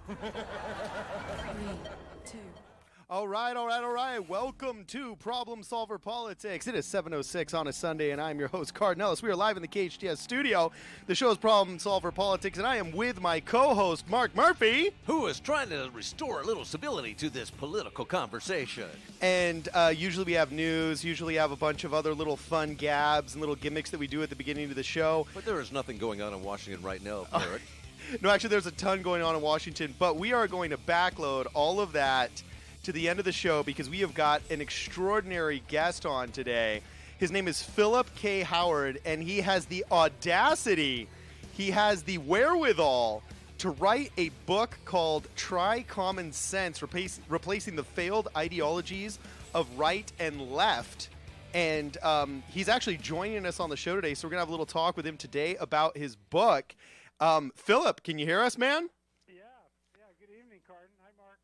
3, 2. All right. Welcome to Problem Solver Politics. It is 7:06 on a Sunday, and I'm your host, Cardinellis. We are live in the KHTS studio. The show is Problem Solver Politics, and I am with my co-host, Mark Murphy. Who is trying to restore a little civility to this political conversation. And usually we have news, usually have a bunch of other little fun gabs and little gimmicks that we do at the beginning of the show. But there is nothing going on in Washington right now, Eric. No, actually, there's a ton going on in Washington, but we are going to backload all of that to the end of the show because we have got an extraordinary guest on today. His name is Philip K. Howard, and he has the audacity, he has the wherewithal to write a book called Try Common Sense, replacing the failed ideologies of right and left. And he's actually joining us on the show today, so we're going to have a little talk with him today about his book. Philip, can you hear us, man? Yeah. Good evening, Cardin. Hi, Mark.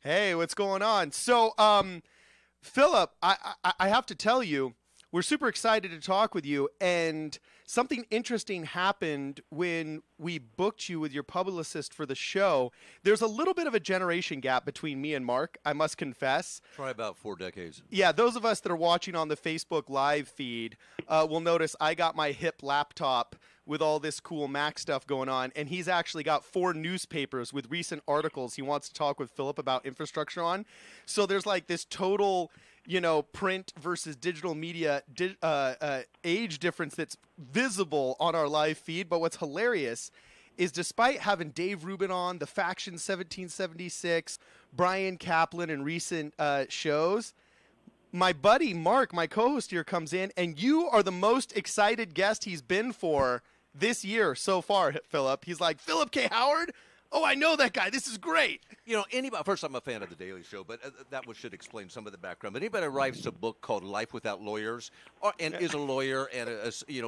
Hey, what's going on? So, Philip, I have to tell you, we're super excited to talk with you, and something interesting happened when we booked you with your publicist for the show. There's a little bit of a generation gap between me and Mark, I must confess. Try about 4 decades. Yeah, those of us that are watching on the Facebook live feed will notice I got my hip laptop with all this cool Mac stuff going on, and he's actually got 4 newspapers with recent articles he wants to talk with Philip about infrastructure on. So there's like this total, print versus digital media age difference that's visible on our live feed. But what's hilarious is despite having Dave Rubin on, the Faction 1776, Brian Kaplan in recent shows, my buddy Mark, my co-host here, comes in, and you are the most excited guest he's been for this year so far, Philip. He's like, Philip K. Howard? Oh, I know that guy. This is great. Anybody. First, I'm a fan of The Daily Show, but that should explain some of the background. But anybody who writes a book called Life Without Lawyers, and is a lawyer and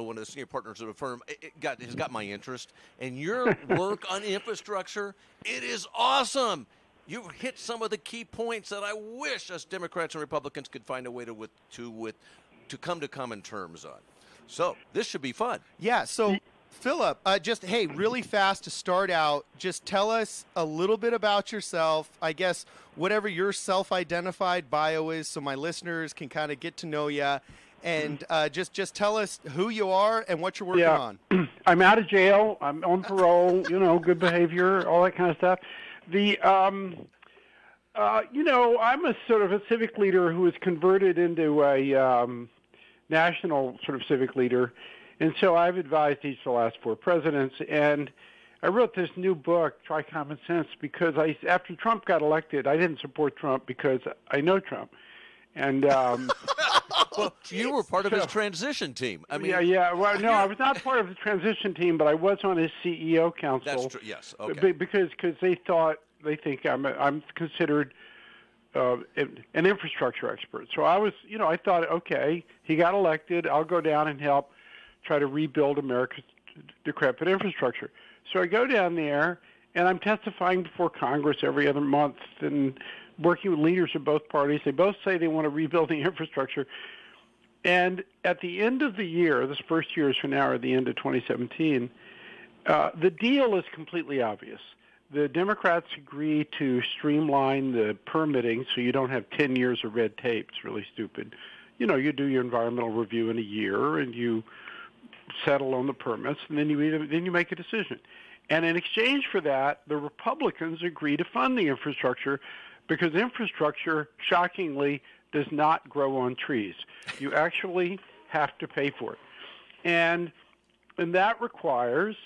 one of the senior partners of a firm, has got my interest. And your work on infrastructure, it is awesome. You hit some of the key points that I wish us Democrats and Republicans could find a way to come to common terms on. So this should be fun. Yeah. So, Philip, really fast to start out, just tell us a little bit about yourself. I guess whatever your self-identified bio is, so my listeners can kind of get to know you, and just tell us who you are and what you're working on. I'm out of jail. I'm on parole. Good behavior, all that kind of stuff. I'm a sort of a civic leader who was converted into a national sort of civic leader. And so I've advised each of the last 4 presidents, and I wrote this new book, Try Common Sense, because after Trump got elected, I didn't support Trump because I know Trump. And well, you were part of his transition team. I mean, yeah. Well, no, I was not part of the transition team, but I was on his CEO council. That's true. Yes. Okay. Because they think I'm considered an infrastructure expert. So I was, I thought, okay, he got elected. I'll go down and help try to rebuild America's decrepit infrastructure. So I go down there, and I'm testifying before Congress every other month and working with leaders of both parties. They both say they want to rebuild the infrastructure. And at the end of the year, this first year is from now, or the end of 2017, the deal is completely obvious. The Democrats agree to streamline the permitting so you don't have 10 years of red tape. It's really stupid. You do your environmental review in a year, and you settle on the permits, and then you make a decision. And in exchange for that, the Republicans agree to fund the infrastructure because infrastructure, shockingly, does not grow on trees. You actually have to pay for it. And that requires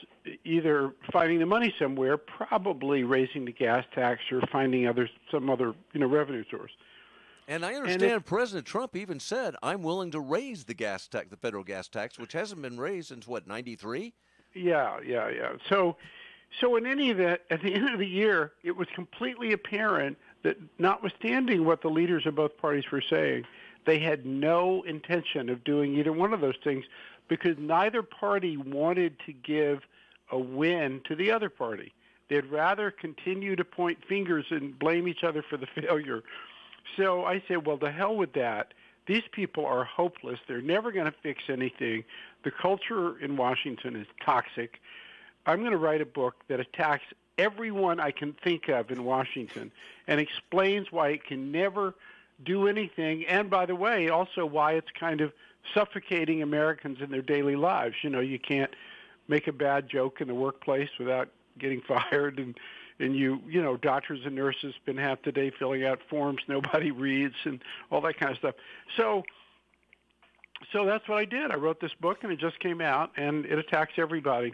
either finding the money somewhere, probably raising the gas tax or finding some other revenue source. And I understand President Trump even said, I'm willing to raise the gas tax, the federal gas tax, which hasn't been raised since, 93? Yeah. So in any event, at the end of the year, it was completely apparent that notwithstanding what the leaders of both parties were saying, they had no intention of doing either one of those things because neither party wanted to give a win to the other party. They'd rather continue to point fingers and blame each other for the failure. So I said, well, to hell with that. These people are hopeless. They're never going to fix anything. The culture in Washington is toxic. I'm going to write a book that attacks everyone I can think of in Washington and explains why it can never do anything. And by the way, also why it's kind of suffocating Americans in their daily lives. You know, you can't make a bad joke in the workplace without getting fired, and you know, doctors and nurses spend half the day filling out forms nobody reads and all that kind of stuff. So that's what I did. I wrote this book, and it just came out, and it attacks everybody.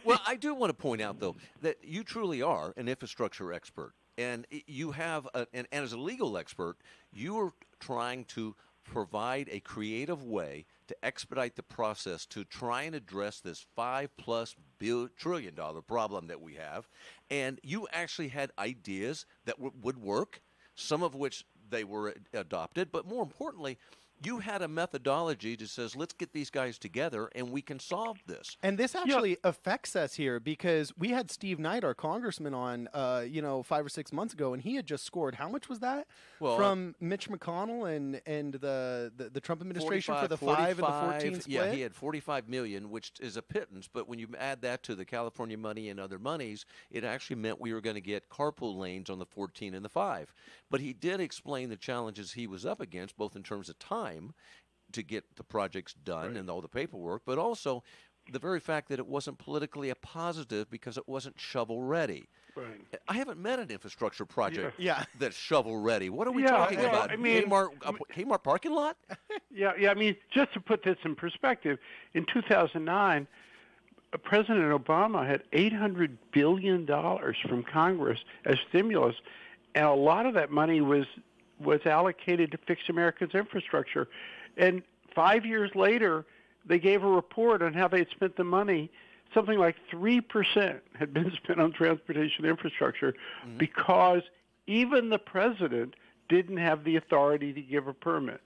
Well, I do want to point out, though, that you truly are an infrastructure expert, and you have, and as a legal expert, you are trying to provide a creative way to expedite the process to try and address this $5+ trillion problem that we have. And you actually had ideas that would work, some of which they were adopted, but more importantly, you had a methodology that says, let's get these guys together and we can solve this. And this actually affects us here because we had Steve Knight, our congressman, on, 5 or 6 months ago, and he had just scored, how much was that? Well, from Mitch McConnell and the Trump administration for the 5 and the 14 split? Yeah, he had $45 million, which is a pittance, but when you add that to the California money and other monies, it actually meant we were going to get carpool lanes on the 14 and the 5. But he did explain the challenges he was up against, both in terms of time to get the projects done and all the paperwork, but also the very fact that it wasn't politically a positive because it wasn't shovel ready. Right. I haven't met an infrastructure project Yeah. that's shovel ready. What are we talking about? I mean, Kmart parking lot? Yeah. I mean, just to put this in perspective, in 2009, President Obama had $800 billion from Congress as stimulus, and a lot of that money was allocated to fix America's infrastructure. And 5 years later, they gave a report on how they'd spent the money. Something like 3% had been spent on transportation infrastructure because even the president didn't have the authority to give a permit.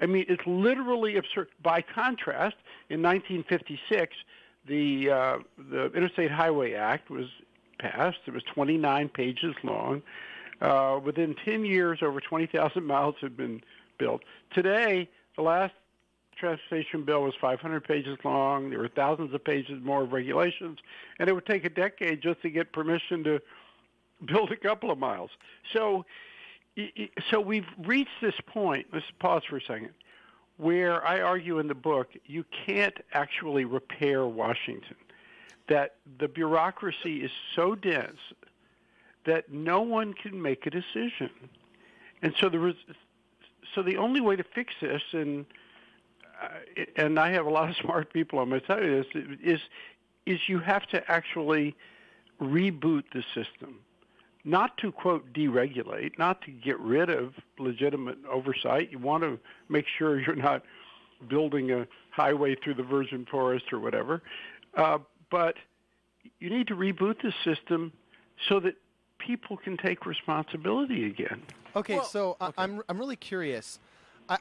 I mean, it's literally absurd. By contrast, in 1956, the Interstate Highway Act was passed. It was 29 pages long. Within 10 years, over 20,000 miles had been built. Today, the last transportation bill was 500 pages long. There were thousands of pages more of regulations, and it would take a decade just to get permission to build a couple of miles. So we've reached this point. Let's pause for a second, where I argue in the book you can't actually repair Washington, that the bureaucracy is so dense that no one can make a decision. And so the only way to fix this, and I have a lot of smart people on my side of this, is you have to actually reboot the system. Not to, quote, deregulate, not to get rid of legitimate oversight. You want to make sure you're not building a highway through the virgin forest or whatever. But you need to reboot the system so that people can take responsibility again. Okay, I'm really curious.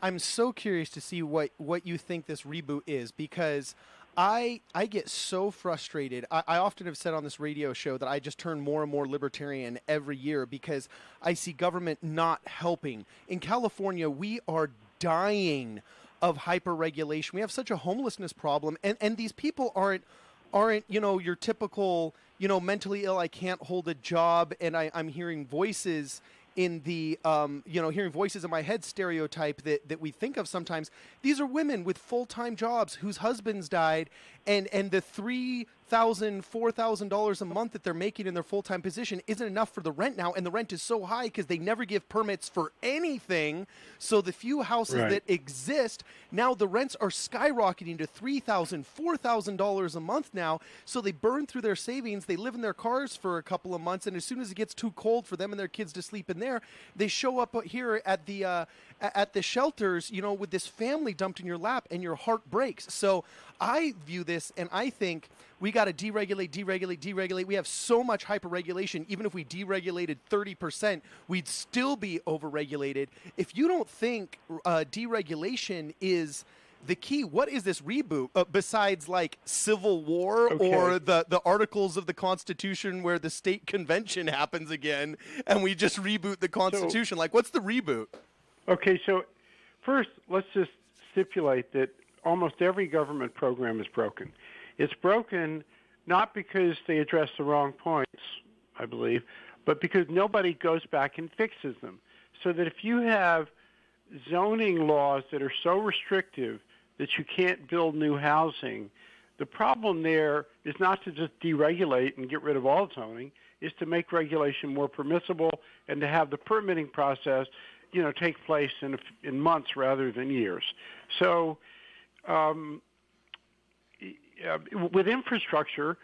I'm so curious to see what you think this reboot is, because I get so frustrated. I often have said on this radio show that I just turn more and more libertarian every year because I see government not helping. In California, we are dying of hyper-regulation. We have such a homelessness problem, and these people aren't your typical mentally ill, I can't hold a job, and I'm hearing voices in the hearing voices in my head stereotype that we think of sometimes. These are women with full-time jobs whose husbands died, and the $3,000, $4,000 a month that they're making in their full-time position isn't enough for the rent now, and the rent is so high because they never give permits for anything. So the few houses that exist, now the rents are skyrocketing to $3,000, $4,000 a month now. So they burn through their savings, they live in their cars for a couple of months, and as soon as it gets too cold for them and their kids to sleep in there, they show up here at the shelters, with this family dumped in your lap, and your heart breaks. So I view this, and I think we got to deregulate. We have so much hyper-regulation. Even if we deregulated 30%, we'd still be over-regulated. If you don't think deregulation is the key, what is this reboot besides like Civil War or the Articles of the Constitution where the state convention happens again and we just reboot the Constitution? What's the reboot? Okay, so first, let's just stipulate that almost every government program is broken. It's broken not because they address the wrong points, I believe, but because nobody goes back and fixes them. So that if you have zoning laws that are so restrictive that you can't build new housing, the problem there is not to just deregulate and get rid of all zoning, is to make regulation more permissible and to have the permitting process, take place in months rather than years. So with infrastructure,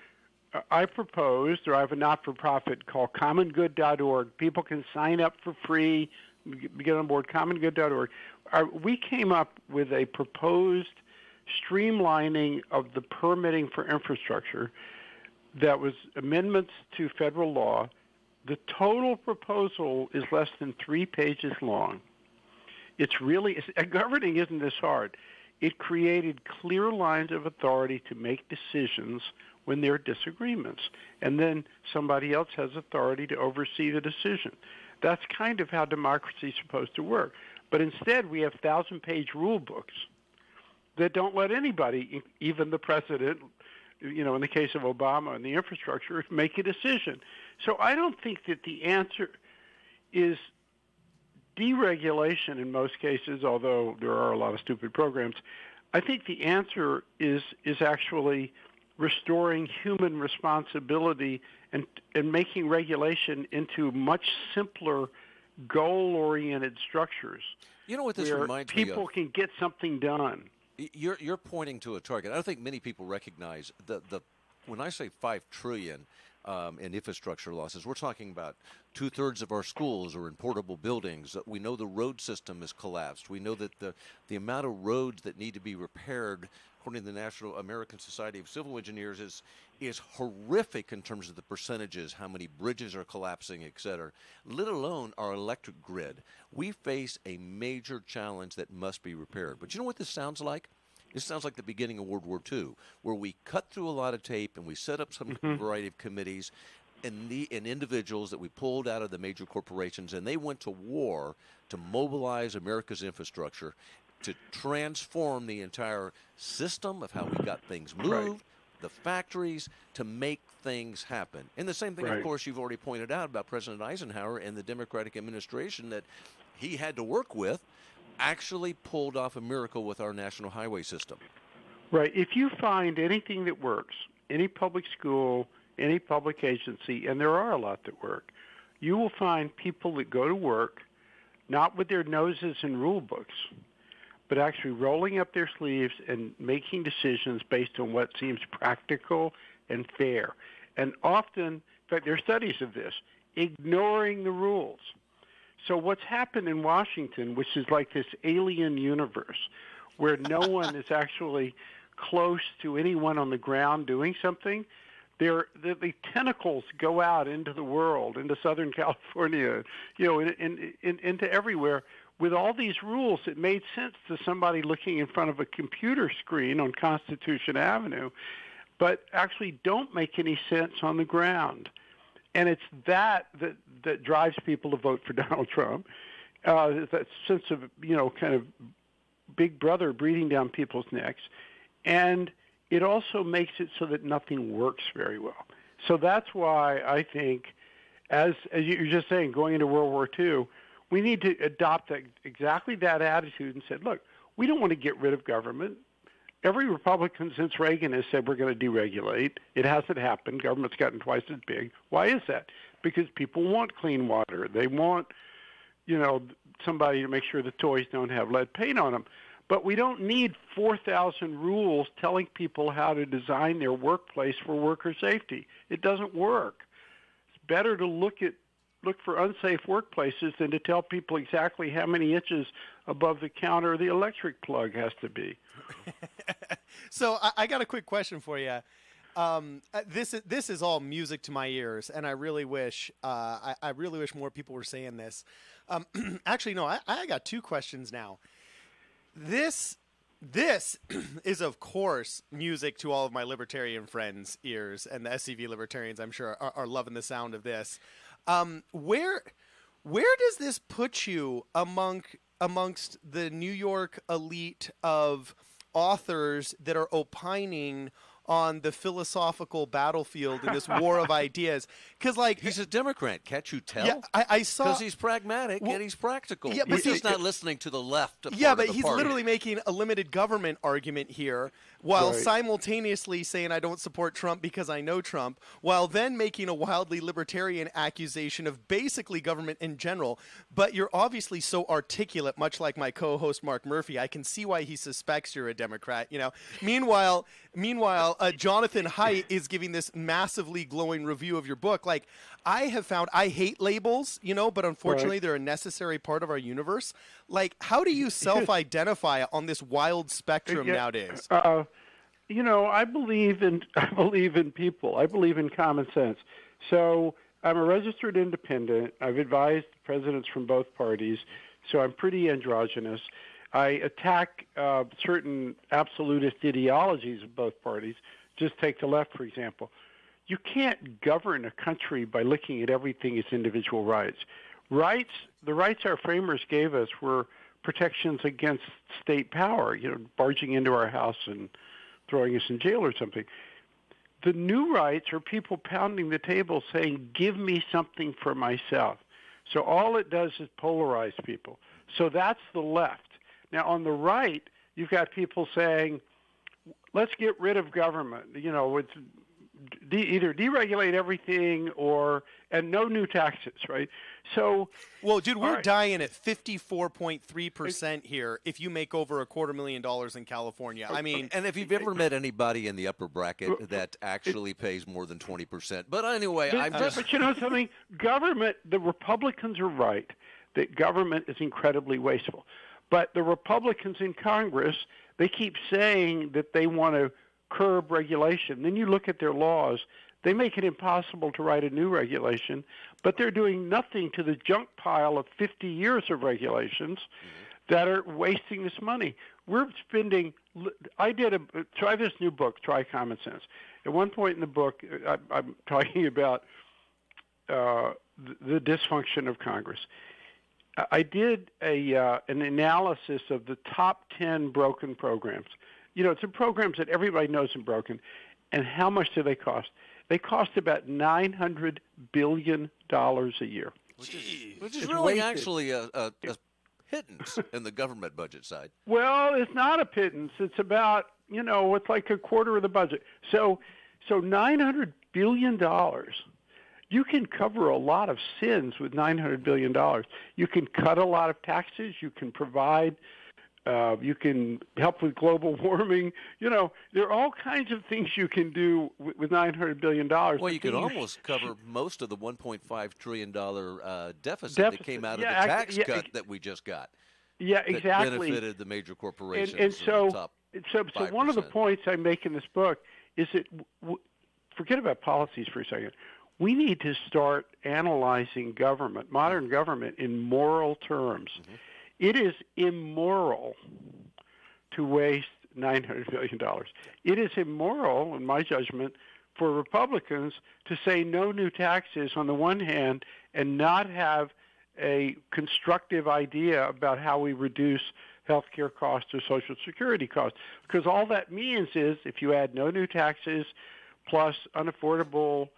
I proposed, or I have a not-for-profit called commongood.org. People can sign up for free, get on board, commongood.org. We came up with a proposed streamlining of the permitting for infrastructure that was amendments to federal law. The total proposal is less than 3 pages long. Governing isn't this hard. It created clear lines of authority to make decisions when there are disagreements, and then somebody else has authority to oversee the decision. That's kind of how democracy is supposed to work. But instead, we have 1,000-page rule books that don't let anybody, even the president, in the case of Obama and the infrastructure, make a decision. So I don't think that the answer is deregulation in most cases, although there are a lot of stupid programs. I think the answer is actually restoring human responsibility and making regulation into much simpler, goal-oriented structures. You know what this where reminds me of? People can get something done. You're pointing to a target. I don't think many people recognize the when I say $5 trillion in infrastructure losses, we're talking about 2/3 of our schools are in portable buildings. We know the road system has collapsed. We know that the amount of roads that need to be repaired, according to the National American Society of Civil Engineers, is horrific in terms of the percentages, how many bridges are collapsing, et cetera, let alone our electric grid. We face a major challenge that must be repaired. But you know what this sounds like? This sounds like the beginning of World War II, where we cut through a lot of tape and we set up some variety of committees and individuals that we pulled out of the major corporations, and they went to war to mobilize America's infrastructure to transform the entire system of how we got things moved, the factories, to make things happen. And the same thing, of course, you've already pointed out about President Eisenhower and the Democratic administration that he had to work with, actually pulled off a miracle with our national highway system. Right. If you find anything that works, any public school, any public agency, and there are a lot that work, you will find people that go to work not with their noses in rule books, but actually rolling up their sleeves and making decisions based on what seems practical and fair. And often, in fact, there are studies of this, ignoring the rules. So what's happened in Washington, which is like this alien universe, where no one is actually close to anyone on the ground doing something, the tentacles go out into the world, into Southern California, into everywhere. With all these rules, it made sense to somebody looking in front of a computer screen on Constitution Avenue, but actually don't make any sense on the ground. And it's that drives people to vote for Donald Trump, that sense of, kind of big brother breathing down people's necks. And it also makes it so that nothing works very well. So that's why I think, as you're just saying, going into World War II, we need to adopt exactly that attitude and say, look, we don't want to get rid of government. Every Republican since Reagan has said we're going to deregulate. It hasn't happened. Government's gotten twice as big. Why is that? Because people want clean water. They want, somebody to make sure the toys don't have lead paint on them. But we don't need 4,000 rules telling people how to design their workplace for worker safety. It doesn't work. It's better to look for unsafe workplaces than to tell people exactly how many inches above the counter the electric plug has to be. So I got a quick question for you. This is all music to my ears, and I really wish I really wish more people were saying this. Actually, no, I got two questions now. This is, of course, music to all of my libertarian friends' ears, and the SCV libertarians, I'm sure, are loving the sound of this. Where does this put you amongst the New York elite of authors that are opining on the philosophical battlefield in this war of ideas. Because, like, he's a Democrat, can't you tell? Yeah, I saw, because he's pragmatic and he's practical. Yeah, but he's just not listening to the left. Yeah, but of the he's party. literally making a limited government argument here, while Right. simultaneously saying I don't support Trump because I know Trump, while then making a wildly libertarian accusation of basically government in general. But you're obviously so articulate, much like my co-host Mark Murphy. I can see why he suspects you're a Democrat. You know. Meanwhile, Jonathan Haidt is giving this massively glowing review of your book. Like, I have found I hate labels, you know, but unfortunately Right. they're a necessary part of our universe. Like, how do you self-identify on this wild spectrum Yeah, nowadays? You know, I believe in people. I believe in common sense. So I'm a registered independent. I've advised presidents from both parties, so I'm pretty androgynous. I attack certain absolutist ideologies of both parties. Just take the left, for example. You can't govern a country by looking at everything as individual rights. The rights our framers gave us were protections against state power, you know, barging into our house and throwing us in jail or something. The new rights are people pounding the table saying, give me something for myself. So all it does is polarize people. So that's the left. Now, on the right, you've got people saying, let's get rid of government. You know, it's either deregulate everything and no new taxes, right? So, well, dude, we're right. dying at 54.3% here if you make over $250,000 in California. I mean, and if you've ever met anybody in the upper bracket that actually pays more than 20%, but anyway, but you know something, government. The Republicans are right that government is incredibly wasteful, but the Republicans in Congress, they keep saying that they want to curb regulation. Then you look at their laws, they make it impossible to write a new regulation, but they're doing nothing to the junk pile of 50 years of regulations that are wasting this money. We're spending, try this new book, Try Common Sense. At one point in the book, I'm talking about the dysfunction of Congress. I did an analysis of the top 10 broken programs. You know, it's the programs that everybody knows are broken. And how much do they cost? They cost about $900 billion a year. Which is It's really wasted. actually a pittance in the government budget side. Well, it's not a pittance. It's about, you know, it's like a quarter of the budget. So $900 billion, you can cover a lot of sins with $900 billion. You can cut a lot of taxes. You can provide, you can help with global warming. You know, there are all kinds of things you can do with $900 billion. Well, you could almost cover most of the $1.5 trillion deficit that came out of the tax cut that we just got. Yeah, exactly. That benefited the major corporations. And so, the top so 5%. one of the points I make in this book is that, forget about policies for a second. We need to start analyzing government, modern government, in moral terms. Mm-hmm. It is immoral to waste $900 billion. It is immoral, in my judgment, for Republicans to say no new taxes on the one hand and not have a constructive idea about how we reduce health care costs or Social Security costs. Because all that means is if you add no new taxes plus unaffordable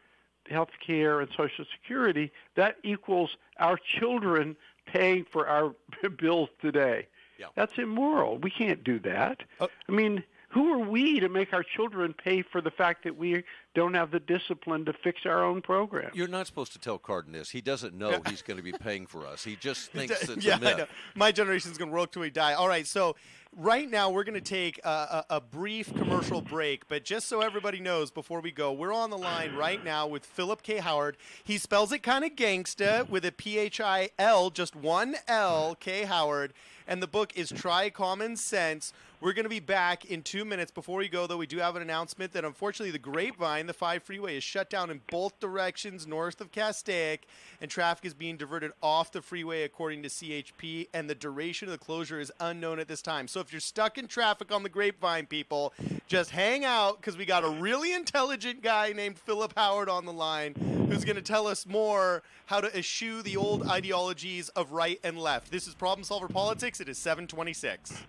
health care and Social Security, that equals our children paying for our bills today. Yeah. That's immoral. We can't do that. I mean, who are we to make our children pay for the fact that we don't have the discipline to fix our own program? You're not supposed to tell Cardin this. He doesn't know he's going to be paying for us. He just thinks it's yeah, a myth. I know. My generation's going to work till we die. All right, so right now we're going to take a brief commercial break, but just so everybody knows before we go, we're on the line right now with Philip K. Howard. He spells it kind of gangsta with a P-H-I-L, just one L, K. Howard, and the book is Try Common Sense. We're going to be back in 2 minutes. Before we go, though, we do have an announcement that unfortunately the Grapevine, the 5 freeway, is shut down in both directions north of Castaic, and traffic is being diverted off the freeway according to CHP, and the duration of the closure is unknown at this time. So if you're stuck in traffic on the Grapevine, people, just hang out because we got a really intelligent guy named Philip Howard on the line who's going to tell us more how to eschew the old ideologies of right and left. This is Problem Solver Politics. It is 7:26.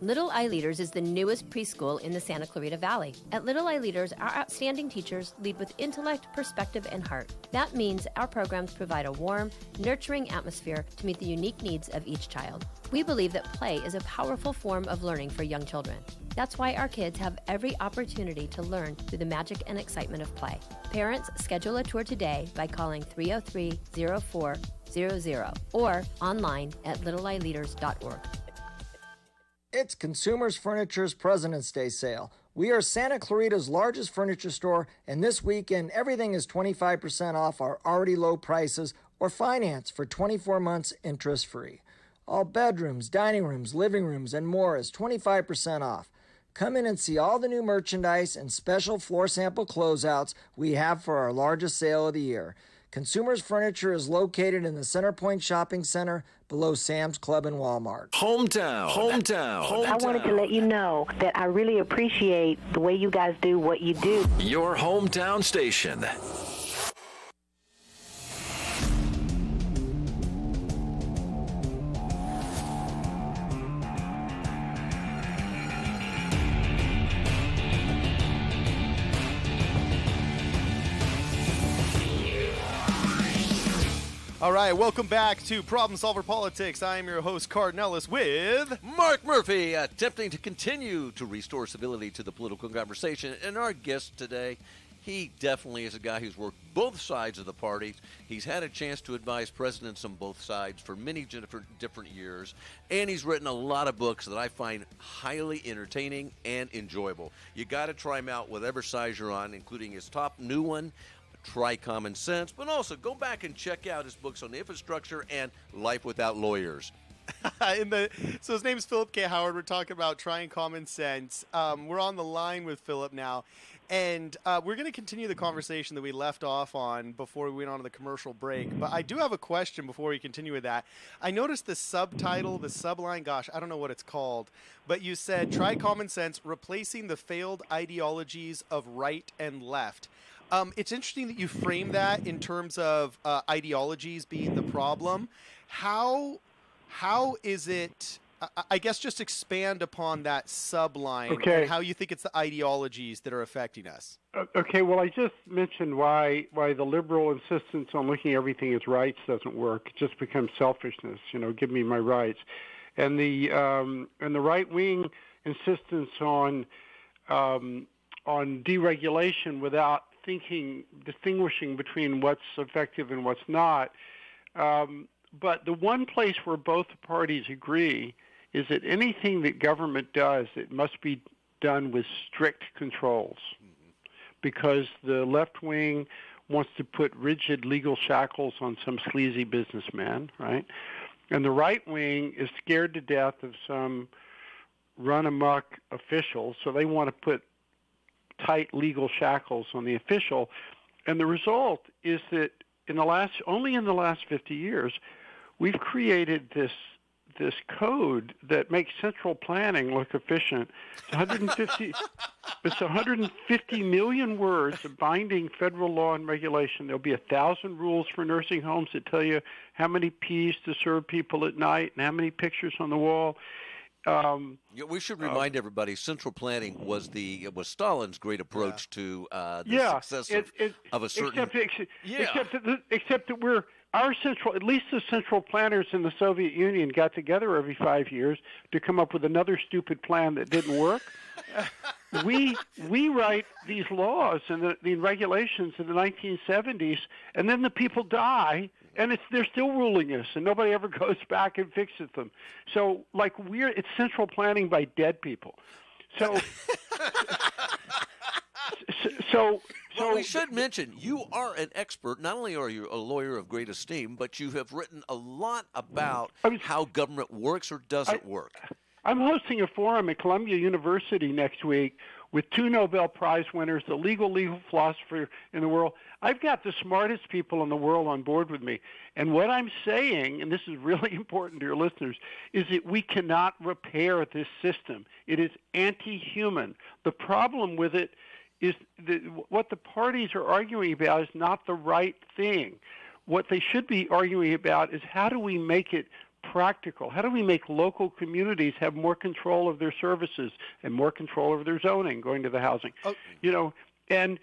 Little Eye Leaders is the newest preschool in the Santa Clarita Valley. At Little Eye Leaders, our outstanding teachers lead with intellect, perspective, and heart. That means our programs provide a warm, nurturing atmosphere to meet the unique needs of each child. We believe that play is a powerful form of learning for young children. That's why our kids have every opportunity to learn through the magic and excitement of play. Parents, schedule a tour today by calling 303-0400 or online at littleeyeleaders.org. It's Consumers Furniture's President's Day sale. We are Santa Clarita's largest furniture store, and this weekend everything is 25% off our already low prices or finance for 24 months interest-free. All bedrooms, dining rooms, living rooms, and more is 25% off. Come in and see all the new merchandise and special floor sample closeouts we have for our largest sale of the year. Consumers Furniture is located in the Center Point Shopping Center below Sam's Club and Walmart. Hometown. I wanted to let you know that I really appreciate the way you guys do what you do. Your hometown station. All right, welcome back to Problem Solver Politics. I am your host, Cardinellis, with Mark Murphy, attempting to continue to restore civility to the political conversation. And our guest today, he definitely is a guy who's worked both sides of the party. He's had a chance to advise presidents on both sides for many different years. And he's written a lot of books that I find highly entertaining and enjoyable. You got to try him out whatever side you're on, including his top new one, Try Common Sense, but also go back and check out his books on infrastructure and Life Without Lawyers. So his name is Philip K. Howard. We're talking about Trying Common Sense. We're on the line with Philip now, and we're going to continue the conversation that we left off on before we went on to the commercial break. But I do have a question before we continue with that. I noticed the subtitle, the subline, gosh, I don't know what it's called, but you said, Try Common Sense, Replacing the Failed Ideologies of Right and Left. It's interesting that you frame that in terms of ideologies being the problem. How is it, I guess just expand upon that subline and how you think it's the ideologies that are affecting us. Okay, well, I just mentioned why the liberal insistence on looking at everything as rights doesn't work. It just becomes selfishness, give me my rights. And the right-wing insistence on deregulation without distinguishing between what's effective and what's not. But the one place where both parties agree is that anything that government does, it must be done with strict controls. Because the left wing wants to put rigid legal shackles on some sleazy businessman, right? And the right wing is scared to death of some run-amok official, so they want to put tight legal shackles on the official, and the result is that only in the last 50 years, we've created this code that makes central planning look efficient. It's 150 million words of binding federal law and regulation. There'll be 1,000 rules for nursing homes that tell you how many peas to serve people at night and how many pictures on the wall. We should remind everybody, central planning was Stalin's great approach to the success of a certain. Except that at least the central planners in the Soviet Union got together every 5 years to come up with another stupid plan that didn't work. We write these laws and the regulations in the 1970s, and then the people die. And they're still ruling us, and nobody ever goes back and fixes them. So, it's central planning by dead people. So, well, we should mention you are an expert. Not only are you a lawyer of great esteem, but you have written a lot about how government works or doesn't work. I'm hosting a forum at Columbia University next week with 2 Nobel Prize winners, the legal philosopher in the world. I've got the smartest people in the world on board with me. And what I'm saying, and this is really important to your listeners, is that we cannot repair this system. It is anti-human. The problem with it is that what the parties are arguing about is not the right thing. What they should be arguing about is how do we make it practical? How do we make local communities have more control of their services and more control over their zoning, going to the housing? Oh. And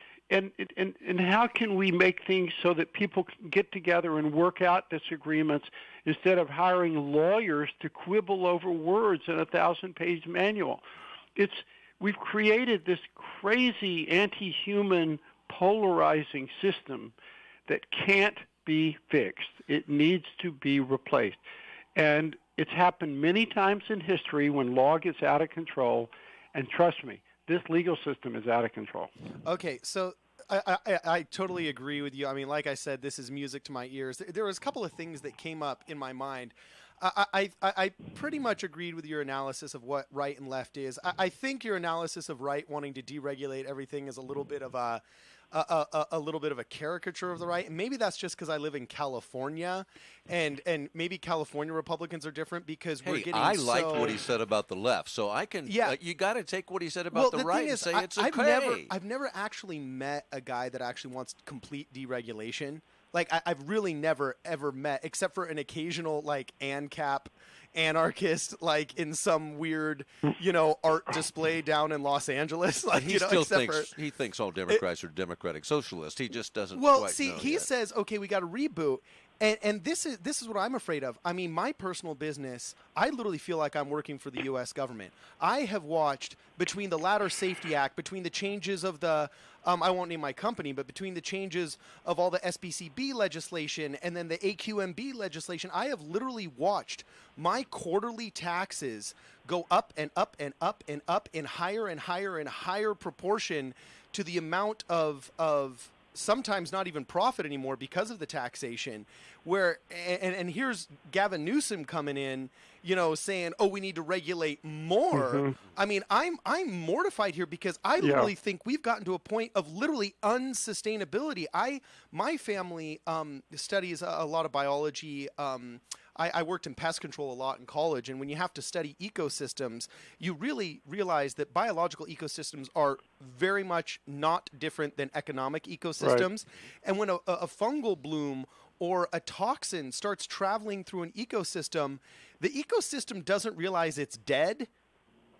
how can we make things so that people can get together and work out disagreements instead of hiring lawyers to quibble over words in a 1,000-page manual? We've created this crazy anti-human polarizing system that can't be fixed. It needs to be replaced. And it's happened many times in history when law gets out of control. And trust me, this legal system is out of control. Okay, so I totally agree with you. I mean, like I said, this is music to my ears. There was a couple of things that came up in my mind. I pretty much agreed with your analysis of what right and left is. I think your analysis of right wanting to deregulate everything is a little bit of a caricature of the right, and maybe that's just because I live in California, and maybe California Republicans are different because we're getting. I liked what he said about the left, so I can. Yeah, you got to take what he said about the right and say it's okay. I've never actually met a guy that actually wants complete deregulation. Like I've really never ever met, except for an occasional like ANCAP anarchist, like in some weird, art display down in Los Angeles. Like he still thinks all Democrats are democratic socialists. He just doesn't. Well, quite see, know he yet. says, okay, we got to reboot. And this is what I'm afraid of. I mean, my personal business, I literally feel like I'm working for the U.S. government. I have watched between the Ladder Safety Act, between the changes of the, I won't name my company, but between the changes of all the SBCB legislation and then the AQMB legislation, I have literally watched my quarterly taxes go up and up and up and up in higher and higher and higher proportion to the amount of sometimes not even profit anymore because of the taxation. And here's Gavin Newsom coming in, saying, "Oh, we need to regulate more." Mm-hmm. I mean, I'm mortified here because I literally think we've gotten to a point of literally unsustainability. My family studies a lot of biology. I worked in pest control a lot in college, and when you have to study ecosystems, you really realize that biological ecosystems are very much not different than economic ecosystems. Right. And when a fungal bloom or a toxin starts traveling through an ecosystem, the ecosystem doesn't realize it's dead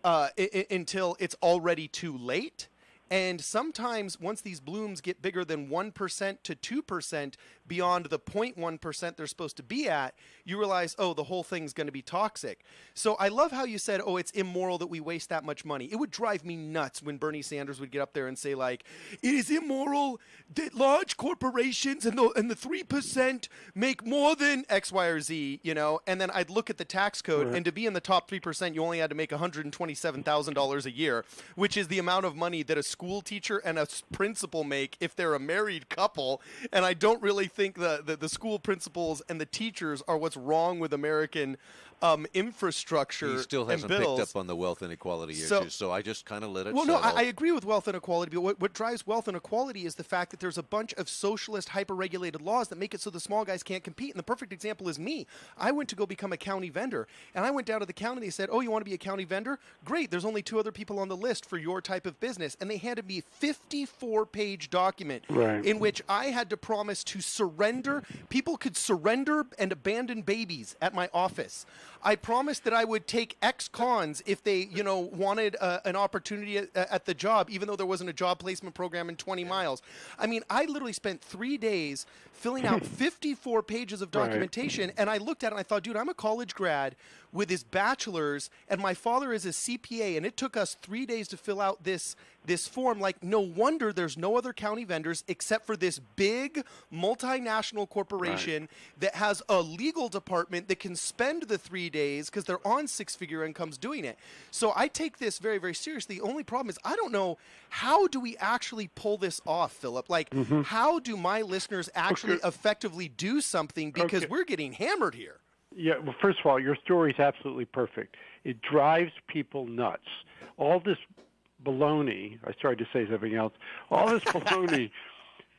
until it's already too late. And sometimes once these blooms get bigger than 1% to 2% beyond the 0.1% they're supposed to be at, you realize, oh, the whole thing's going to be toxic. So I love how you said, oh, it's immoral that we waste that much money. It would drive me nuts when Bernie Sanders would get up there and say, like, it is immoral that large corporations and the 3% make more than X, Y, or Z, and then I'd look at the tax code, and to be in the top 3%, you only had to make $127,000 a year, which is the amount of money that a school teacher and a principal make if they're a married couple. And I don't really think the school principals and the teachers are what's wrong with American infrastructure. He still hasn't and bills. picked up on the wealth inequality issues, so I just kind of let it Well, settle. no, I agree with wealth inequality, but what drives wealth inequality is the fact that there's a bunch of socialist, hyper-regulated laws that make it so the small guys can't compete. And the perfect example is me. I went to go become a county vendor, and I went down to the county. They said, oh, you want to be a county vendor? Great. There's only 2 other people on the list for your type of business. And they handed me a 54-page document in which I had to promise to surrender. People could surrender and abandon babies at my office. I promised that I would take ex-cons if they, wanted an opportunity at the job, even though there wasn't a job placement program in 20 miles. I mean, I literally spent 3 days filling out 54 pages of documentation, and I looked at it and I thought, dude, I'm a college grad with his bachelor's, and my father is a CPA, and it took us 3 days to fill out this form. Like, no wonder there's no other county vendors except for this big multinational corporation that has a legal department that can spend the 3 days because they're on 6-figure incomes doing it. So I take this very, very seriously. The only problem is I don't know, how do we actually pull this off, Philip? Like, how do my listeners actually effectively do something, because we're getting hammered here? Yeah, well, first of all, your story is absolutely perfect. It drives people nuts. All this baloney, I started to say something else, all this baloney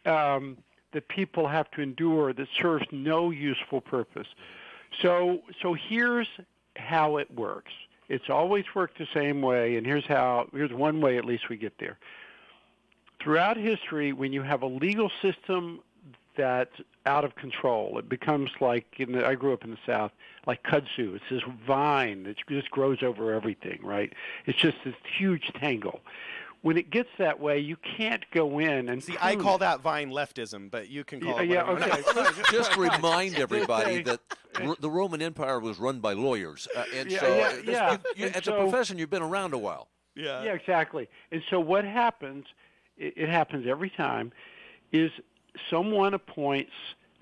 that people have to endure that serves no useful purpose. So here's how it works. It's always worked the same way, and here's one way at least we get there. Throughout history, when you have a legal system that's out of control. It becomes like, I grew up in the South, like kudzu. It's this vine that just grows over everything, right? It's just this huge tangle. When it gets that way, you can't go in and see. I call that vine leftism, but you can call it. Yeah, okay. Just remind everybody that the Roman Empire was run by lawyers, and as a profession, you've been around a while. Yeah, exactly. And so what happens? It happens every time. Is someone appoints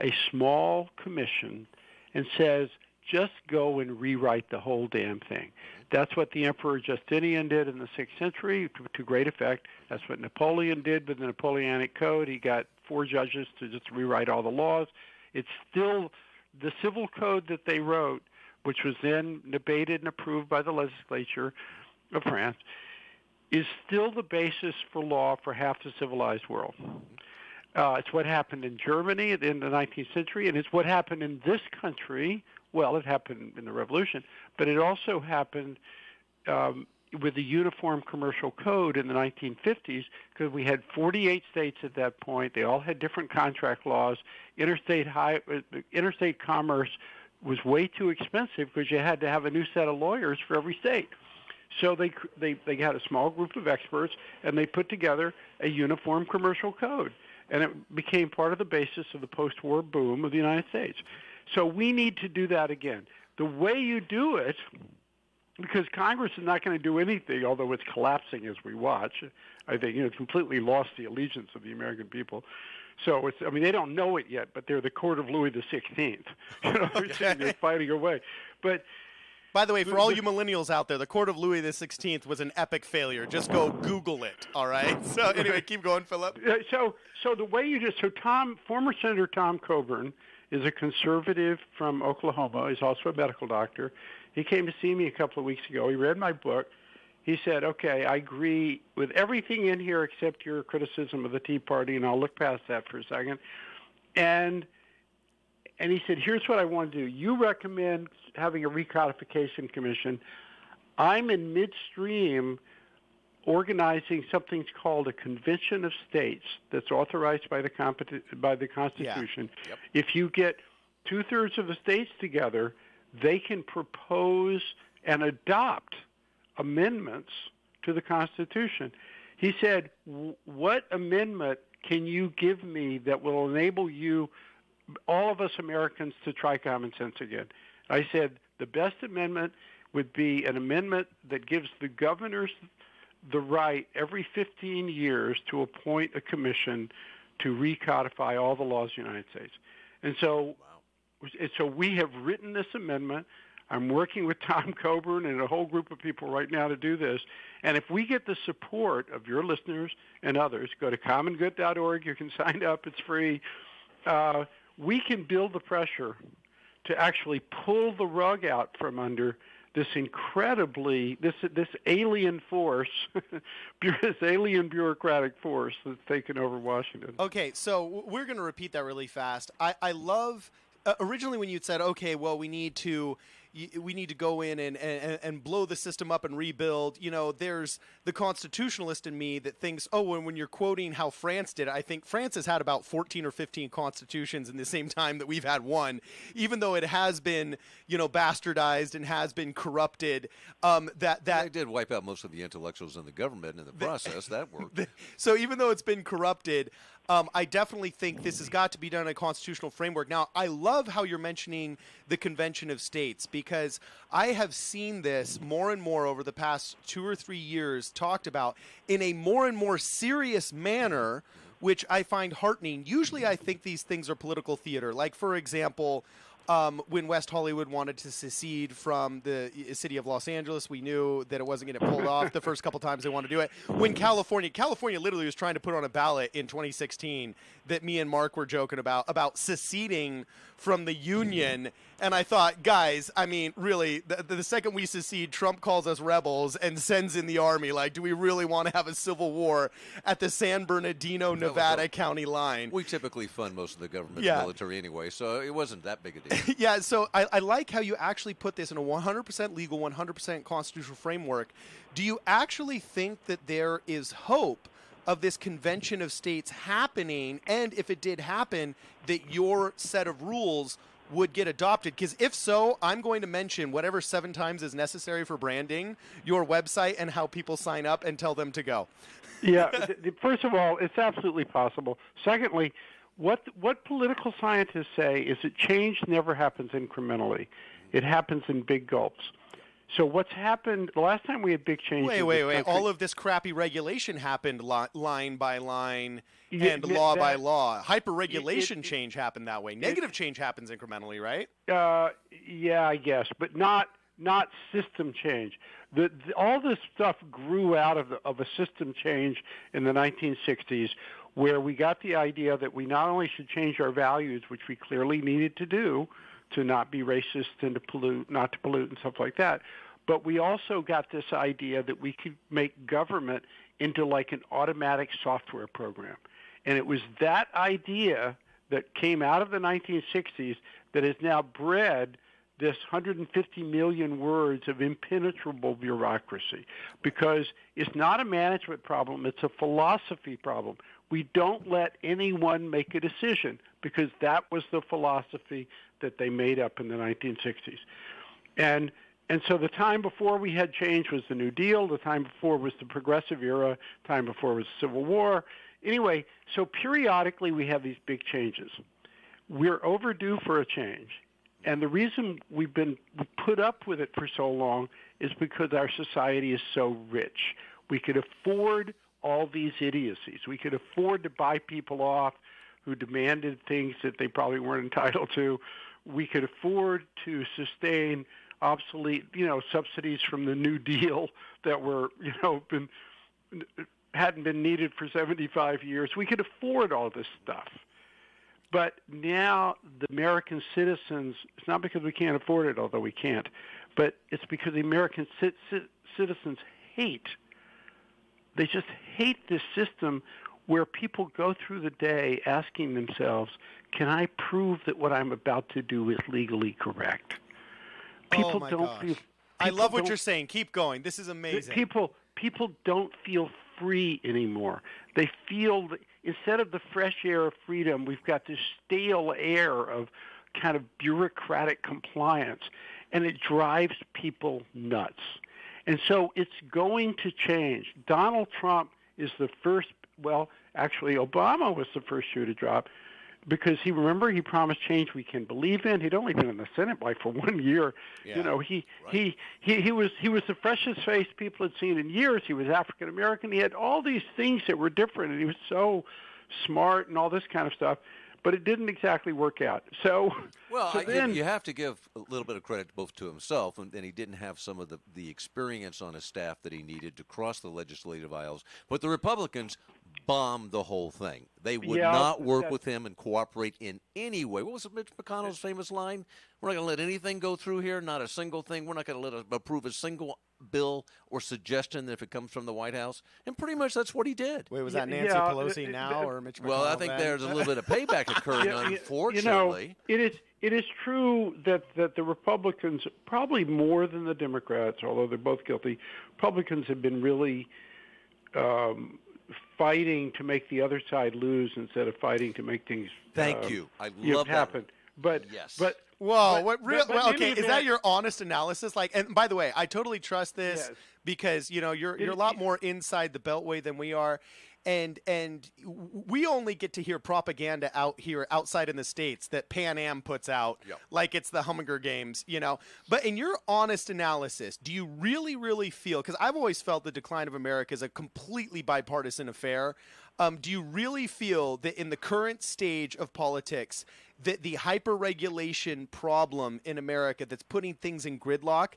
a small commission and says, just go and rewrite the whole damn thing. That's what the Emperor Justinian did in the 6th century to great effect. That's what Napoleon did with the Napoleonic Code. He got 4 judges to just rewrite all the laws. It's still the civil code that they wrote, which was then debated and approved by the legislature of France, is still the basis for law for half the civilized world. It's what happened in Germany in the 19th century, and it's what happened in this country. Well, it happened in the Revolution, but it also happened with the Uniform Commercial Code in the 1950s, because we had 48 states at that point. They all had different contract laws. Interstate commerce was way too expensive because you had to have a new set of lawyers for every state. So they had a small group of experts, and they put together a Uniform Commercial Code. And it became part of the basis of the post-war boom of the United States. So we need to do that again. The way you do it, because Congress is not going to do anything, although it's collapsing as we watch. I think it's completely lost the allegiance of the American people. So they don't know it yet, but they're the court of Louis XVI. They're fighting away. But by the way, for all you millennials out there, the court of Louis XVI was an epic failure. Just go Google it, all right? So anyway, keep going, Philip. So the way you former Senator Tom Coburn is a conservative from Oklahoma. He's also a medical doctor. He came to see me a couple of weeks ago. He read my book. He said, okay, I agree with everything in here except your criticism of the Tea Party, and I'll look past that for a second. And he said, here's what I want to do. You recommend having a recodification commission. I'm in midstream organizing something called a convention of states that's authorized by the Constitution. Yeah. Yep. If you get 2/3 of the states together, they can propose and adopt amendments to the Constitution. He said, what amendment can you give me that will enable you, all of us Americans, to try common sense again? I said, the best amendment would be an amendment that gives the governors the right every 15 years to appoint a commission to recodify all the laws of the United States. And so we have written this amendment. I'm working with Tom Coburn and a whole group of people right now to do this. And if we get the support of your listeners and others, go to commongood.org. You can sign up. It's free. We can build the pressure to actually pull the rug out from under this this alien force, this alien bureaucratic force that's taken over Washington. Okay, so we're going to repeat that really fast. I love originally when you said, okay, well, we need to go in and blow the system up and rebuild. There's the constitutionalist in me that thinks, when you're quoting how France did it, I think France has had about 14 or 15 constitutions in the same time that we've had one, even though it has been, bastardized and has been corrupted. That did wipe out most of the intellectuals in the government in the process. That worked. So even though it's been corrupted, I definitely think this has got to be done in a constitutional framework. Now, I love how you're mentioning the Convention of States, because I have seen this more and more over the past 2 or 3 years talked about in a more and more serious manner, which I find heartening. Usually I think these things are political theater. Like, for example, when West Hollywood wanted to secede from the city of Los Angeles, we knew that it wasn't going to pull off the first couple times they wanted to do it. When California literally was trying to put on a ballot in 2016 that me and Mark were joking about seceding from the Union. And I thought, guys, I mean, really, the second we secede, Trump calls us rebels and sends in the army. Like, do we really want to have a civil war at the San Bernardino, Nevada county line? We typically fund most of the government's military anyway, so it wasn't that big a deal. Yeah, so I like how you actually put this in a 100% legal, 100% constitutional framework. Do you actually think that there is hope of this convention of states happening, and if it did happen, that your set of rules would get adopted? Because if so, I'm going to mention whatever 7 times is necessary for branding your website and how people sign up and tell them to go. Yeah, first of all, it's absolutely possible. Secondly, what political scientists say is that change never happens incrementally. It happens in big gulps. So what's happened, the last time we had big change... Wait. All of this crappy regulation happened line by line and law by law. Hyper-regulation change happened that way. Negative change happens incrementally, right? Yeah, I guess, but not system change. All this stuff grew out of a system change in the 1960s, where we got the idea that we not only should change our values, which we clearly needed to do, to not be racist and to pollute, not to pollute and stuff like that. But we also got this idea that we could make government into like an automatic software program. And it was that idea that came out of the 1960s that has now bred this 150 million words of impenetrable bureaucracy, because it's not a management problem, it's a philosophy problem. We don't let anyone make a decision, because that was the philosophy that they made up in the 1960s. And so the time before we had change was the New Deal, the time before was the Progressive Era, the time before was the Civil War. Anyway, so periodically we have these big changes. We're overdue for a change. And the reason we've been put up with it for so long is because our society is so rich. We could afford all these idiocies. We could afford to buy people off who demanded things that they probably weren't entitled to. We could afford to sustain obsolete, subsidies from the New Deal that were, hadn't been needed for 75 years. We could afford all this stuff. But now the American citizens, it's not because we can't afford it, although we can't, but it's because the American citizens they just hate this system where people go through the day asking themselves, can I prove that what I'm about to do is legally correct? People don't feel... I love what you're saying. Keep going. This is amazing. People don't feel free anymore. They feel that instead of the fresh air of freedom, we've got this stale air of kind of bureaucratic compliance, and it drives people nuts. And so it's going to change. Donald Trump is the first, well, actually Obama was the first shoe to drop, because he promised change we can believe in. He'd only been in the Senate for 1 year. Yeah, He was the freshest face people had seen in years. He was African American. He had all these things that were different, and he was so smart and all this kind of stuff. But it didn't exactly work out. You have to give a little bit of credit both to himself, and he didn't have some of the experience on his staff that he needed to cross the legislative aisles. But the Republicans bombed the whole thing. They would not work with him and cooperate in any way. What was Mitch McConnell's famous line? We're not going to let anything go through here, not a single thing. We're not going to approve a single bill or suggestion if it comes from the White House. And pretty much that's what he did. Wait, was that Nancy Pelosi now or Mitch McConnell? Well, I think there's a little bit of payback occurring, unfortunately. It is true that the Republicans, probably more than the Democrats, although they're both guilty, Republicans have been really fighting to make the other side lose instead of fighting to make things Thank you. I love that happen. But yes. But Whoa! But okay, is that your honest analysis? And by the way, I totally trust this because you're a lot more inside the Beltway than we are, and we only get to hear propaganda out here outside in the States that Pan Am puts out, like it's the Hunger Games, But in your honest analysis, do you really, really feel? Because I've always felt the decline of America is a completely bipartisan affair. Do you really feel that in the current stage of politics, that the hyper-regulation problem in America that's putting things in gridlock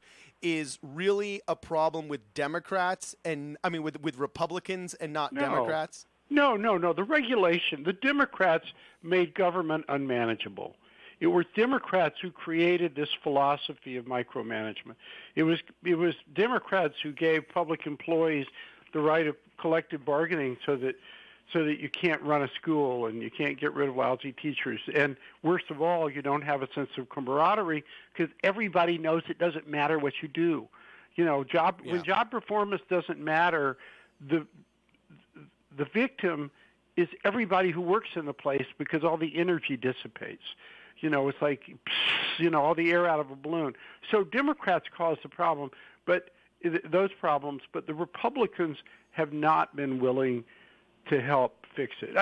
is really a problem with Democrats with Republicans and not Democrats? No. The Democrats made government unmanageable. It was Democrats who created this philosophy of micromanagement. It was Democrats who gave public employees the right of collective bargaining so that you can't run a school and you can't get rid of lousy teachers. And worst of all, you don't have a sense of camaraderie because everybody knows it doesn't matter what you do. When job performance doesn't matter, the victim is everybody who works in the place because all the energy dissipates. It's like, all the air out of a balloon. So Democrats cause the problem, but those problems, but the Republicans have not been willing to help fix it.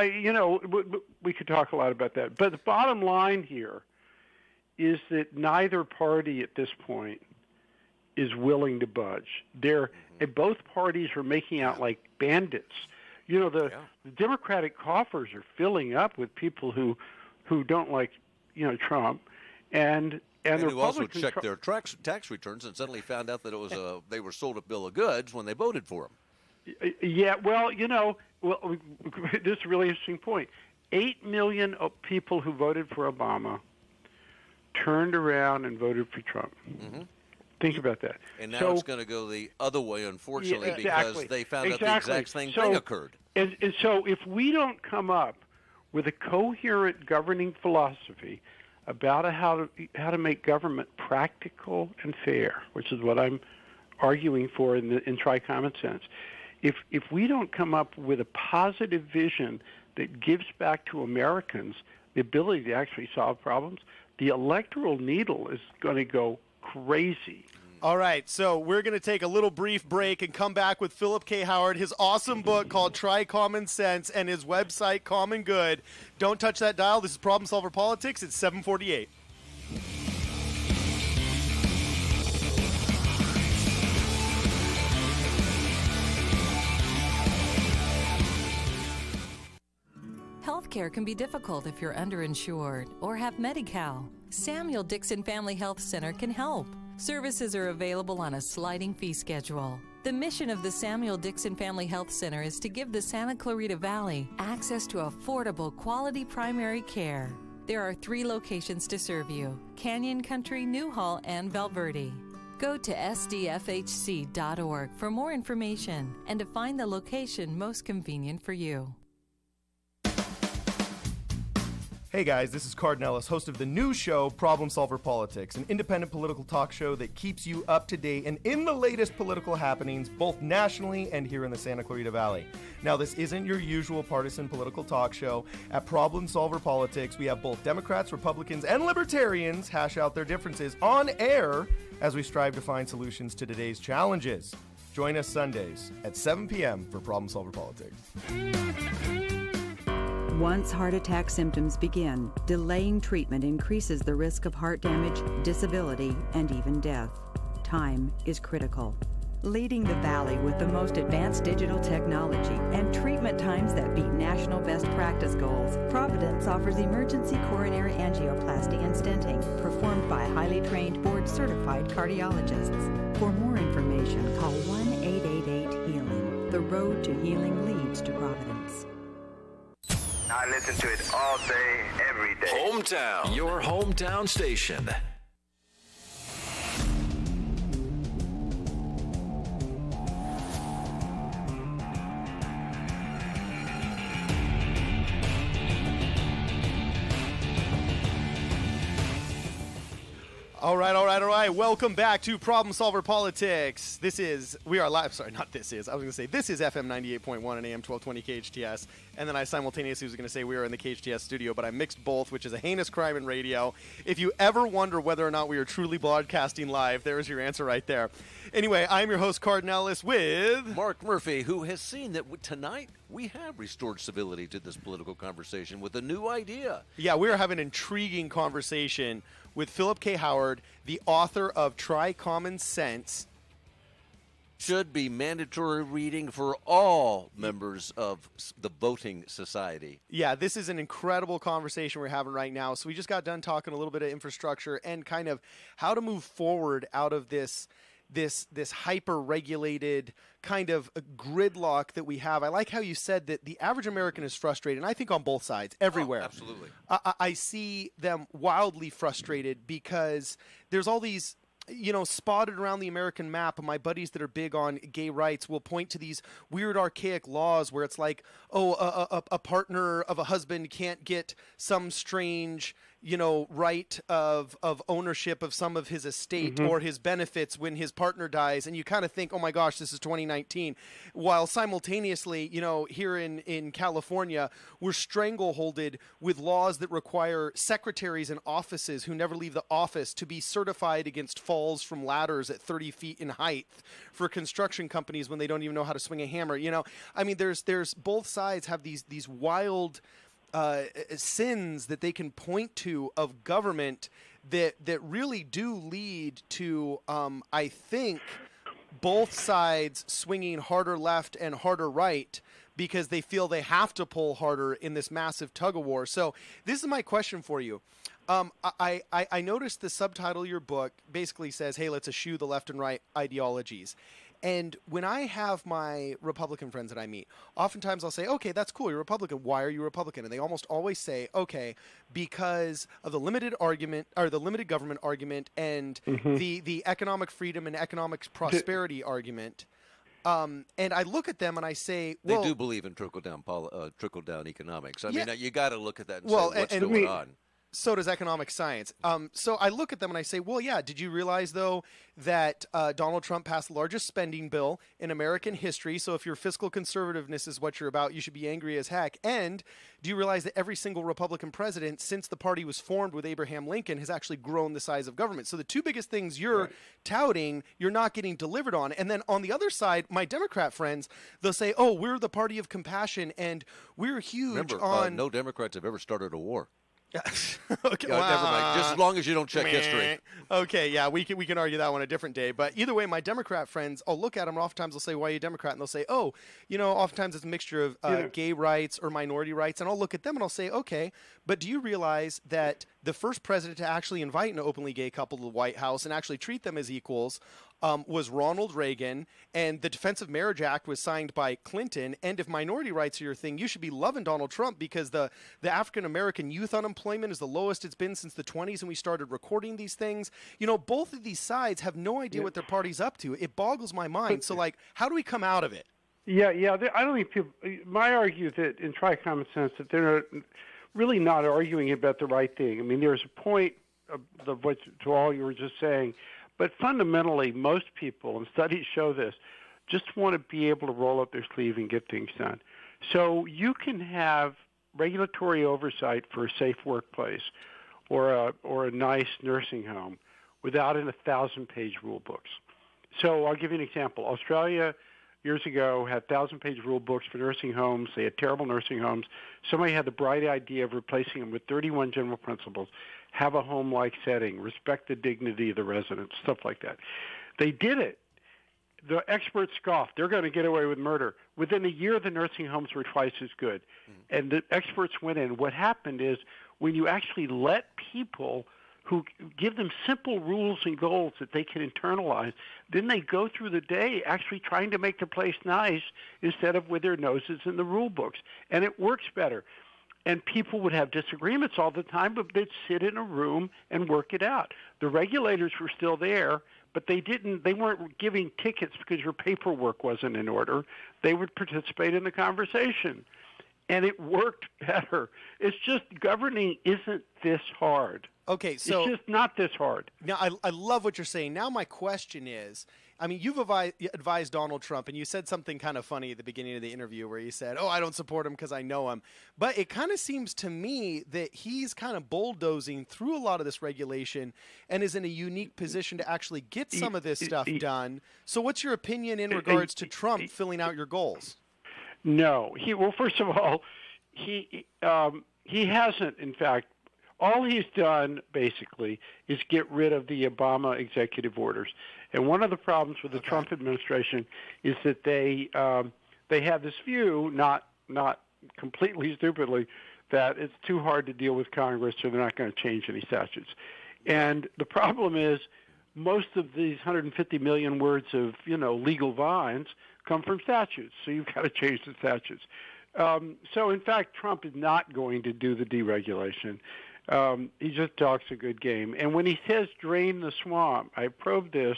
We could talk a lot about that. But the bottom line here is that neither party at this point is willing to budge. Both parties are making out like bandits. The Democratic coffers are filling up with people who don't like Trump, and the who also checked their tax returns and suddenly found out that it was they were sold a bill of goods when they voted for him. Yeah, well, this is a really interesting point. 8 million people who voted for Obama turned around and voted for Trump. Mm-hmm. Think about that. And now it's going to go the other way, unfortunately, because they found out the exact same thing occurred. And so if we don't come up with a coherent governing philosophy about how to make government practical and fair, which is what I'm arguing for in Try Common Sense, if we don't come up with a positive vision that gives back to Americans the ability to actually solve problems, the electoral needle is going to go crazy. All right, so we're going to take a little brief break and come back with Philip K. Howard, his awesome book called Try Common Sense, and his website, Common Good. Don't touch that dial. This is Problem Solver Politics. It's 7:48. Healthcare can be difficult if you're underinsured or have Medi-Cal. Samuel Dixon Family Health Center can help. Services are available on a sliding fee schedule. The mission of the Samuel Dixon Family Health Center is to give the Santa Clarita Valley access to affordable, quality primary care. There are 3 locations to serve you: Canyon Country, Newhall, and Valverde. Go to sdfhc.org for more information and to find the location most convenient for you. Hey guys, this is Cardinellis, host of the new show, Problem Solver Politics, an independent political talk show that keeps you up to date and in the latest political happenings, both nationally and here in the Santa Clarita Valley. Now, this isn't your usual partisan political talk show. At Problem Solver Politics, we have both Democrats, Republicans, and Libertarians hash out their differences on air as we strive to find solutions to today's challenges. Join us Sundays at 7 p.m. for Problem Solver Politics. Once heart attack symptoms begin, delaying treatment increases the risk of heart damage, disability, and even death. Time is critical. Leading the Valley with the most advanced digital technology and treatment times that beat national best practice goals, Providence offers emergency coronary angioplasty and stenting performed by highly trained board-certified cardiologists. For more information, call 1-888-HEALING. The road to healing leads to Providence. I listen to it all day, every day. Hometown, your hometown station. All right. Welcome back to Problem Solver Politics. We are live. Sorry, not this is. I was going to say this is FM 98.1 and AM 1220 KHTS. And then I simultaneously was going to say we are in the KHTS studio, but I mixed both, which is a heinous crime in radio. If you ever wonder whether or not we are truly broadcasting live, there is your answer right there. Anyway, I'm your host, Cardinellis, with Mark Murphy, who has seen that tonight we have restored civility to this political conversation with a new idea. Yeah, we are having an intriguing conversation with Philip K. Howard, the author of Try Common Sense. Should be mandatory reading for all members of the voting society. Yeah, this is an incredible conversation we're having right now. So we just got done talking a little bit of infrastructure and kind of how to move forward out of this hyper-regulated kind of gridlock that we have. I like how you said that the average American is frustrated, and I think on both sides, everywhere. Oh, absolutely. I see them wildly frustrated because there's all these, spotted around the American map. My buddies that are big on gay rights will point to these weird archaic laws where it's like, a partner of a husband can't get some strange right of ownership of some of his estate or his benefits when his partner dies, and you kind of think, oh my gosh, this is 2019, while simultaneously, here in California, we're strangleholded with laws that require secretaries in offices who never leave the office to be certified against falls from ladders at 30 feet in height for construction companies when they don't even know how to swing a hammer. I mean, there's both sides have these wild sins that they can point to of government that really do lead to, I think, both sides swinging harder left and harder right because they feel they have to pull harder in this massive tug of war. So this is my question for you. I noticed the subtitle of your book basically says, hey, let's eschew the left and right ideologies. And when I have my Republican friends that I meet, oftentimes I'll say, okay, that's cool, you're Republican. Why are you Republican? And they almost always say, okay, because of the limited argument or the limited government argument and the economic freedom and economic prosperity argument. And I look at them and I say, well, they do believe in trickle down economics. I mean, you got to look at that and well, say what's going on. So does economic science. So I look at them and I say, well, yeah, did you realize, though, that Donald Trump passed the largest spending bill in American history? So if your fiscal conservativeness is what you're about, you should be angry as heck. And do you realize that every single Republican president since the party was formed with Abraham Lincoln has actually grown the size of government? So the two biggest things you're touting, you're not getting delivered on. And then on the other side, my Democrat friends, they'll say, oh, we're the party of compassion and we're huge. Remember, on... no Democrats have ever started a war. Okay, never mind. Just as long as you don't check history. Okay, yeah, we can argue that one a different day. But either way, my Democrat friends, I'll look at them and oftentimes they'll say, why are you a Democrat? And they'll say, oh, oftentimes it's a mixture of gay rights or minority rights. And I'll look at them and I'll say, okay, but do you realize that the first president to actually invite an openly gay couple to the White House and actually treat them as equals was Ronald Reagan, and the Defense of Marriage Act was signed by Clinton. And if minority rights are your thing, you should be loving Donald Trump because the African-American youth unemployment is the lowest it's been since the 1920s, and we started recording these things. Both of these sides have no idea what their party's up to. It boggles my mind. So, how do we come out of it? Yeah. I don't think people. My argue that in Try Common Sense that they're really not arguing about the right thing. I mean, there's a point of what to all you were just saying. But fundamentally, most people, and studies show this, just want to be able to roll up their sleeve and get things done. So you can have regulatory oversight for a safe workplace or a nice nursing home without 1,000-page rule books. So I'll give you an example. Australia years ago had 1,000-page rule books for nursing homes. They had terrible nursing homes. Somebody had the bright idea of replacing them with 31 general principles. Have a home-like setting, respect the dignity of the residents, stuff like that. They did it. The experts scoffed. They're going to get away with murder. Within a year, the nursing homes were twice as good. And the experts went in. What happened is when you actually let people who give them simple rules and goals that they can internalize, then they go through the day actually trying to make the place nice instead of with their noses in the rule books. And it works better. And people would have disagreements all the time, but they'd sit in a room and work it out. The regulators were still there, but they weren't giving tickets because your paperwork wasn't in order. They would participate in the conversation. And it worked better. It's just governing isn't this hard. Okay, so it's just not this hard. Now, I love what you're saying. Now my question is, I mean, you've advised Donald Trump, and you said something kind of funny at the beginning of the interview where you said, oh, I don't support him because I know him. But it kind of seems to me that he's kind of bulldozing through a lot of this regulation and is in a unique position to actually get some of this stuff done. So what's your opinion in regards to Trump filling out your goals? No. Well, first of all, he hasn't, in fact. All he's done, basically, is get rid of the Obama executive orders. And one of the problems with the Trump administration is that they have this view, not completely stupidly, that it's too hard to deal with Congress, so they're not going to change any statutes. And the problem is most of these 150 million words of, legal vines come from statutes, so you've got to change the statutes. So, in fact, Trump is not going to do the deregulation. He just talks a good game. And when he says drain the swamp, I probed this,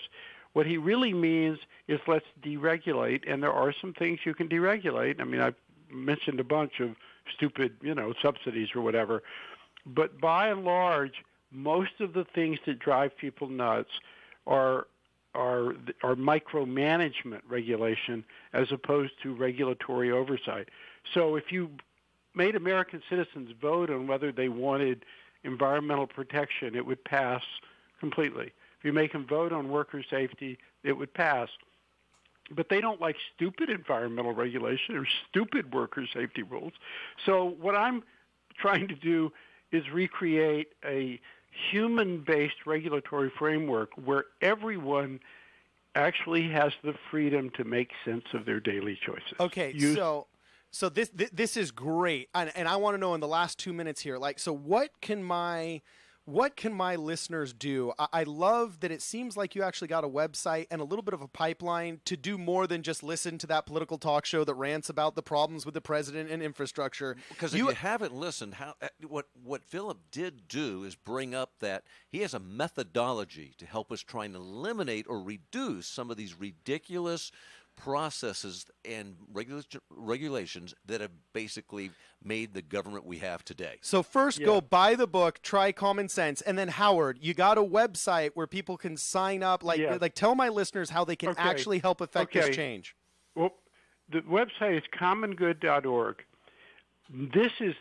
what he really means is let's deregulate, and there are some things you can deregulate. I mean, I've mentioned a bunch of stupid, subsidies or whatever. But by and large, most of the things that drive people nuts are micromanagement regulation as opposed to regulatory oversight. So if you made American citizens vote on whether they wanted environmental protection, it would pass completely. If you make them vote on worker safety, it would pass. But they don't like stupid environmental regulation or stupid worker safety rules. So what I'm trying to do is recreate a human-based regulatory framework where everyone actually has the freedom to make sense of their daily choices. Okay, so this is great, and I want to know in the last 2 minutes here, like, so what can my listeners do? I love that it seems like you actually got a website and a little bit of a pipeline to do more than just listen to that political talk show that rants about the problems with the president and infrastructure. Because if you haven't listened, what Philip did do is bring up that he has a methodology to help us try and eliminate or reduce some of these ridiculous processes and regulations that have basically made the government we have today. So first, go buy the book, try Common Sense, and then Howard, you got a website where people can sign up. Like tell my listeners how they can actually help affect this change. Well, the website is commongood.org. This is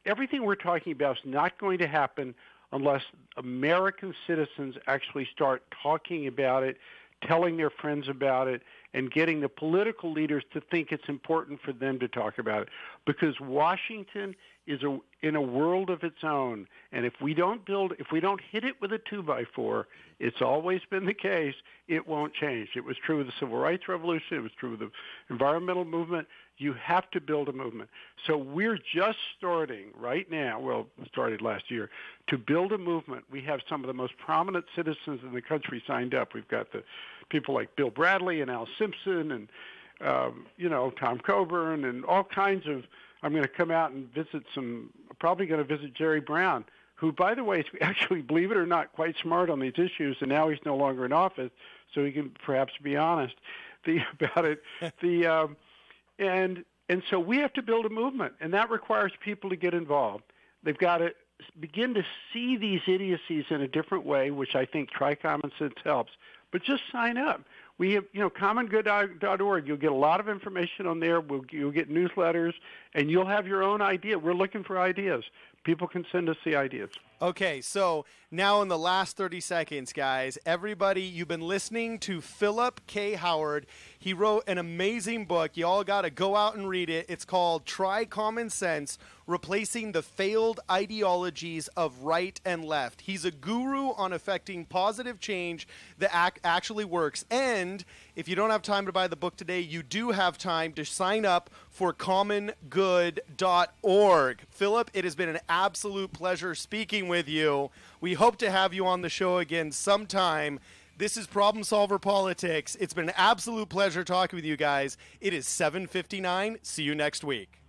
everything we're talking about is not going to happen unless American citizens actually start talking about it, telling their friends about it, and getting the political leaders to think it's important for them to talk about it. Because Washington is in a world of its own, and if we don't hit it with a 2x4, it's always been the case, it won't change. It was true of the Civil Rights Revolution. It was true of the environmental movement. You have to build a movement. So we're just starting right now, well, it started last year, to build a movement. We have some of the most prominent citizens in the country signed up. We've got the people like Bill Bradley and Al Simpson and, Tom Coburn and all kinds of, I'm going to come out and probably going to visit Jerry Brown, who, by the way, is actually, believe it or not, quite smart on these issues, and now he's no longer in office, so he can perhaps be honest about it. And so we have to build a movement, and that requires people to get involved. They've got to begin to see these idiocies in a different way, which I think Try Common Sense helps. But just sign up. We have, commongood.org. You'll get a lot of information on there. You'll get newsletters, and you'll have your own idea. We're looking for ideas. People can send us the ideas. Okay, so now in the last 30 seconds, guys, everybody, you've been listening to Philip K. Howard. He wrote an amazing book. You all got to go out and read it. It's called Try Common Sense, Replacing the Failed Ideologies of Right and Left. He's a guru on affecting positive change that actually works. And if you don't have time to buy the book today, you do have time to sign up for commongood.org. Philip, it has been an absolute pleasure speaking with you. We hope to have you on the show again sometime. This is Problem Solver Politics. It's been an absolute pleasure talking with you guys. It is 7:59. See you next week.